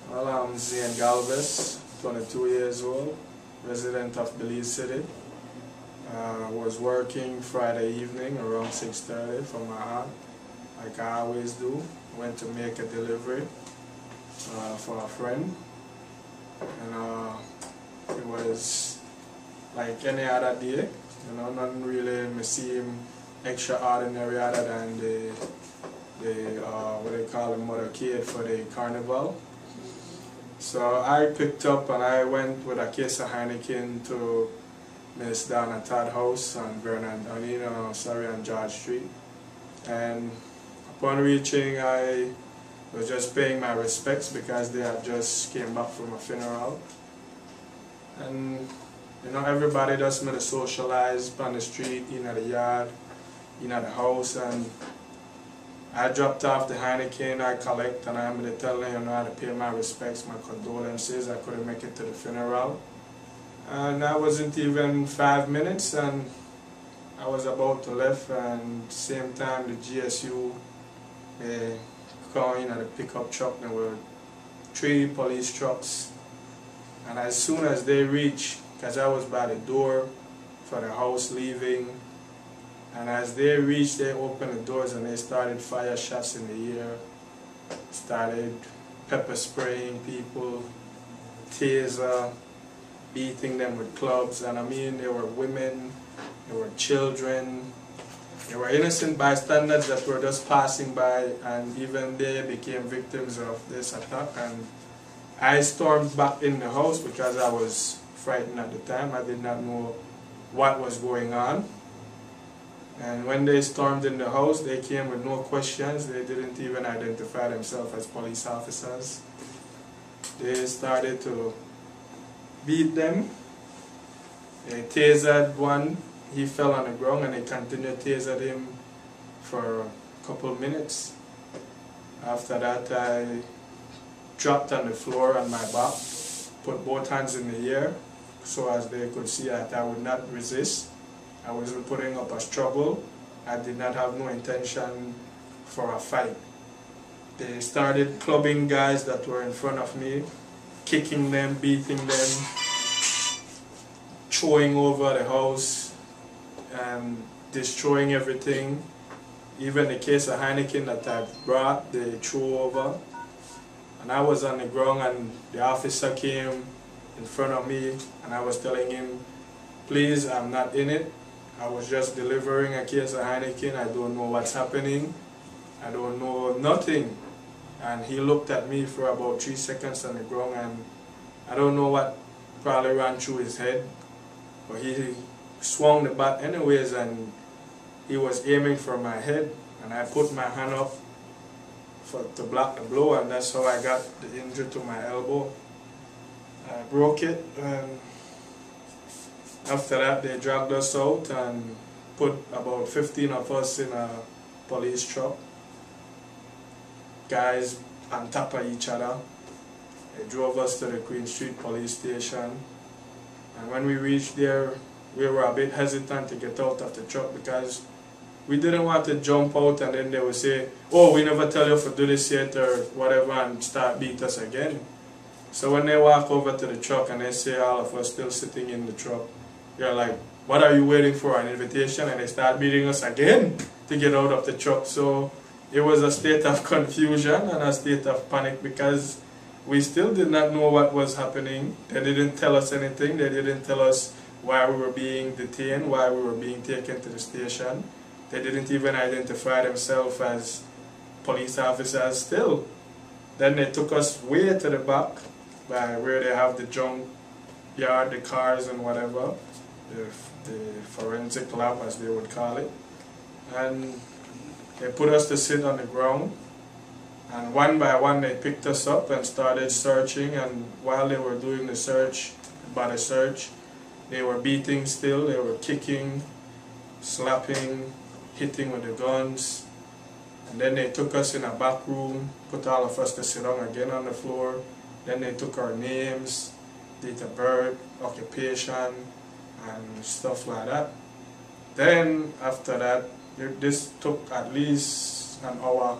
Well, I'm Zane Galvez, 22 years old, resident of Belize City. Was working Friday evening around 6:30 for my aunt, like I always do. Went to make a delivery for a friend, and it was like any other day. Nothing really may seem extraordinary other than the what they call the motorcade for the carnival. So I picked up and I went with a case of Heineken to Miss Donna Todd house on on George Street. And upon reaching, I was just paying my respects because they had just came back from a funeral. And everybody just made a socialize on the street, in the yard, in the house, and I dropped off the Heineken I collect, and I'm going to tell them how to pay my respects, my condolences. I couldn't make it to the funeral. And that wasn't even 5 minutes, and I was about to leave, and same time the GSU came in at the pickup truck. There were 3 police trucks, and as soon as they reached, because I was by the door for the house leaving, and as they reached, they opened the doors and they started fire shots in the air, started pepper spraying people, taser, beating them with clubs. And I mean, there were women, there were children, there were innocent bystanders that were just passing by, and even they became victims of this attack. And I stormed back in the house because I was frightened at the time. I did not know what was going on. And when they stormed in the house, they came with no questions. They didn't even identify themselves as police officers. They started to beat them. They tasered one. He fell on the ground, and they continued to taser him for a couple of minutes. After that, I dropped on the floor on my back, put both hands in the air so as they could see that I would not resist. I wasn't putting up a struggle. I did not have no intention for a fight. They started clubbing guys that were in front of me, kicking them, beating them, throwing over the house, and destroying everything. Even the case of Heineken that I brought, they threw over. And I was on the ground, and the officer came in front of me, and I was telling him, please, I'm not in it. I was just delivering a case of Heineken. I don't know what's happening. I don't know nothing. And he looked at me for about 3 seconds on the ground, and I don't know what probably ran through his head. But he swung the bat anyways, and he was aiming for my head. And I put my hand up to block the blow, and that's how I got the injury to my elbow. I broke it, and after that, they dragged us out and put about 15 of us in a police truck. Guys on top of each other. They drove us to the Queen Street police station. And when we reached there, we were a bit hesitant to get out of the truck because we didn't want to jump out and then they would say, oh, we never tell you to do this yet or whatever, and start beat us again. So when they walk over to the truck and they see all of us still sitting in the truck, they're like, what are you waiting for, an invitation? And they start beating us again to get out of the truck. So it was a state of confusion and a state of panic because we still did not know what was happening. They didn't tell us anything. They didn't tell us why we were being detained, why we were being taken to the station. They didn't even identify themselves as police officers still. Then they took us way to the back by where they have the junk yard, the cars and whatever. The forensic lab, as they would call it, and they put us to sit on the ground, and one by one they picked us up and started searching. And while they were doing the search, they were beating still, they were kicking, slapping, hitting with the guns. And then they took us in a back room, put all of us to sit down again on the floor. Then they took our names, date of birth, occupation, and stuff like that. Then after that, this took at least an hour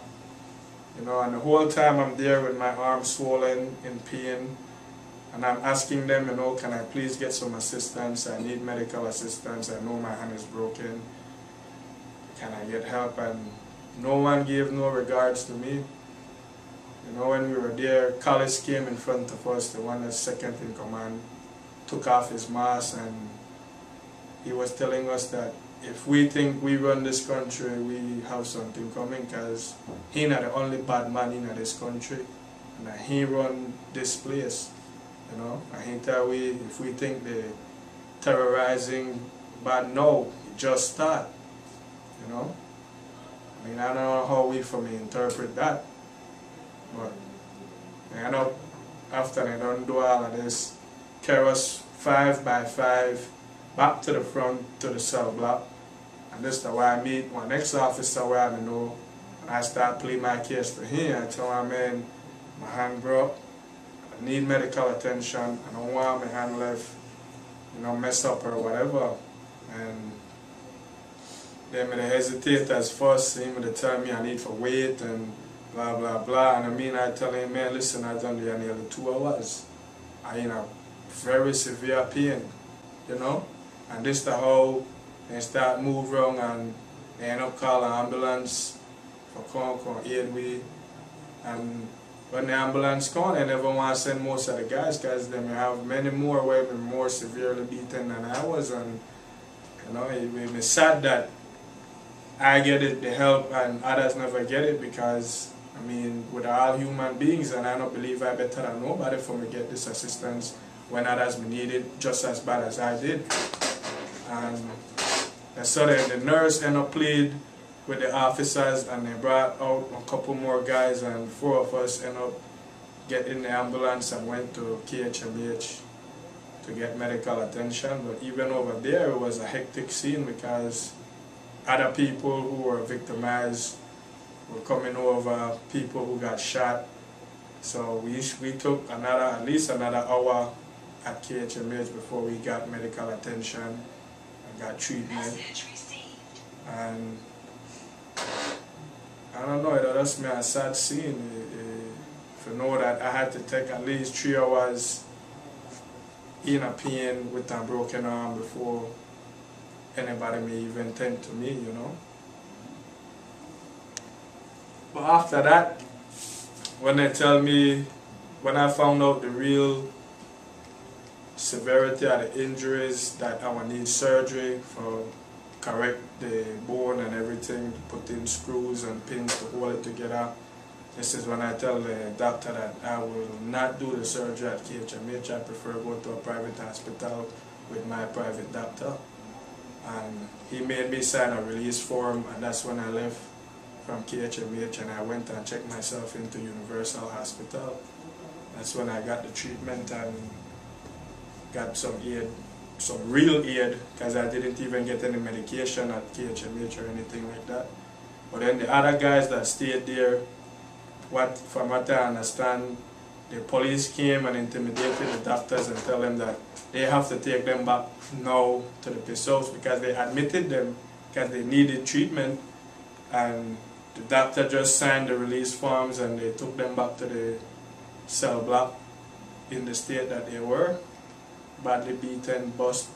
You know, and the whole time I'm there with my arm swollen, in pain, and I'm asking them, you know, can I please get some assistance? I need medical assistance. I know my hand is broken. Can I get help? And no one gave no regards to me. You know, when we were there, Collis came in front of us, the one that's second in command, took off his mask, and he was telling us that if we think we run this country, we have something coming, because he not the only bad man in this country, and that he run this place, you know. And he tell we, if we think the terrorizing bad, no, it just start, you know. I mean, I don't know how we from interpret that, but I know after they don't do all of this, carry us 5 by 5 back to the front to the cell block. And this is why I meet one ex-officer where I know, and I start pleading my case to him. I tell him, man, my hand broke, I need medical attention, I don't want my hand left, you know, mess up or whatever. And then I hesitate as first, him to tell me I need to wait and blah blah blah. And I mean, I tell him, man, listen, I done there nearly 2 hours. I in a very severe pain, you know. And this is how they start move wrong, and they end up calling ambulance for come aid we. And when the ambulance come, they never want to send most of the guys, because they may have many more who have been more severely beaten than I was. And you know, it made me sad that I get it, the help, and others never get it, because I mean, we're all human beings, and I don't believe I better than nobody for me get this assistance when others need it just as bad as I did. And so the nurse ended up plead with the officers, and they brought out a couple more guys, and 4 of us ended up getting in the ambulance and went to KHMH to get medical attention. But even over there, it was a hectic scene, because other people who were victimized were coming over, people who got shot. So we took at least another hour at KHMH before we got medical attention and got treatment. And I don't know, it just made a sad scene. To know that I had to take at least 3 hours in a pain with a broken arm before anybody may even tend to me, you know. But after that, when they tell me, when I found out the real severity of the injuries, that I would need surgery for correct the bone and everything, put in screws and pins to hold it together, this is when I tell the doctor that I will not do the surgery at KHMH. I prefer go to a private hospital with my private doctor. And he made me sign a release form, and that's when I left from KHMH and I went and checked myself into Universal Hospital. That's when I got the treatment and got some aid, some real aid, because I didn't even get any medication at KHMH or anything like that. But then the other guys that stayed there, from what I understand, the police came and intimidated the doctors and tell them that they have to take them back now to the PSOs, because they admitted them because they needed treatment, and the doctor just signed the release forms and they took them back to the cell block in the state that they were, badly beaten, bust,